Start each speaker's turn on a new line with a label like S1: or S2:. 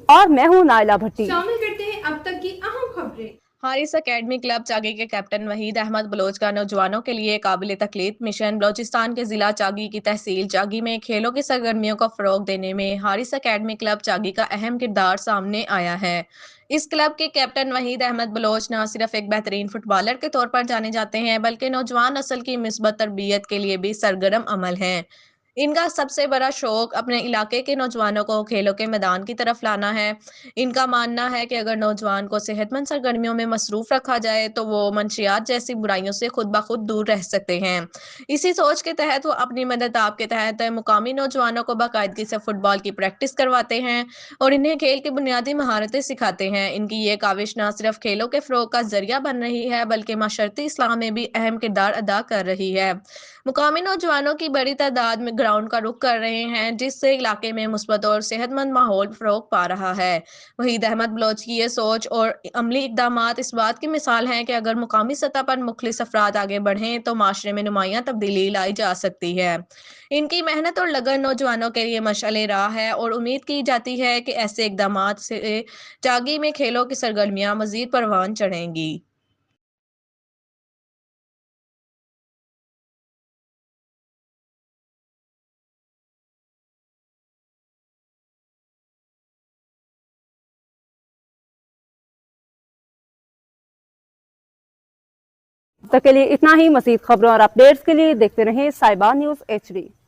S1: اور میں ہوں نائلہ بھٹی۔
S2: شامل کرتے ہیں اب تک کی اہم خبریں۔
S3: حارث اکیڈمی کلب چاگی کے کیپٹن وحید احمد بلوچ کا نوجوانوں کے لیے قابل تکلیف مشن۔ بلوچستان کے ضلع چاگی کی تحصیل چاگی میں کھیلوں کی سرگرمیوں کو فروغ دینے میں حارث اکیڈمی کلب چاگی کا اہم کردار سامنے آیا ہے۔ اس کلب کے کیپٹن وحید احمد بلوچ نہ صرف ایک بہترین فٹ بالر کے طور پر جانے جاتے ہیں بلکہ نوجوان نسل کی مثبت تربیت کے لیے بھی سرگرم عمل ہیں۔ ان کا سب سے بڑا شوق اپنے علاقے کے نوجوانوں کو کھیلوں کے میدان کی طرف لانا ہے۔ ان کا ماننا ہے کہ اگر نوجوان کو صحت مند سرگرمیوں میں مصروف رکھا جائے تو وہ منشیات جیسی برائیوں سے خود بخود دور رہ سکتے ہیں۔ اسی سوچ کے تحت وہ اپنی مدد آپ کے تحت مقامی نوجوانوں کو باقاعدگی سے فٹ بال کی پریکٹس کرواتے ہیں اور انہیں کھیل کی بنیادی مہارتیں سکھاتے ہیں۔ ان کی یہ کاوش نہ صرف کھیلوں کے فروغ کا ذریعہ بن رہی ہے بلکہ معاشرتی اصلاح میں بھی اہم کردار ادا کر رہی ہے۔ مقامی نوجوانوں کی بڑی تعداد میں گراؤنڈ کا رخ کر رہے ہیں جس سے علاقے میں مثبت اور صحت مند ماحول فروغ پا رہا ہے۔ وحید احمد بلوچ کی یہ سوچ اور عملی اقدامات اس بات کی مثال ہیں کہ اگر مقامی سطح پر مخلص افراد آگے بڑھیں تو معاشرے میں نمایاں تبدیلی لائی جا سکتی ہے۔ ان کی محنت اور لگن نوجوانوں کے لیے مشعل راہ ہے اور امید کی جاتی ہے کہ ایسے اقدامات سے چاگی میں کھیلوں کی سرگرمیاں مزید پروان چڑھیں گی۔
S1: تک کے لیے اتنا ہی۔ مزید خبروں اور اپڈیٹس کے لیے دیکھتے رہیں صائبہ نیوز HD۔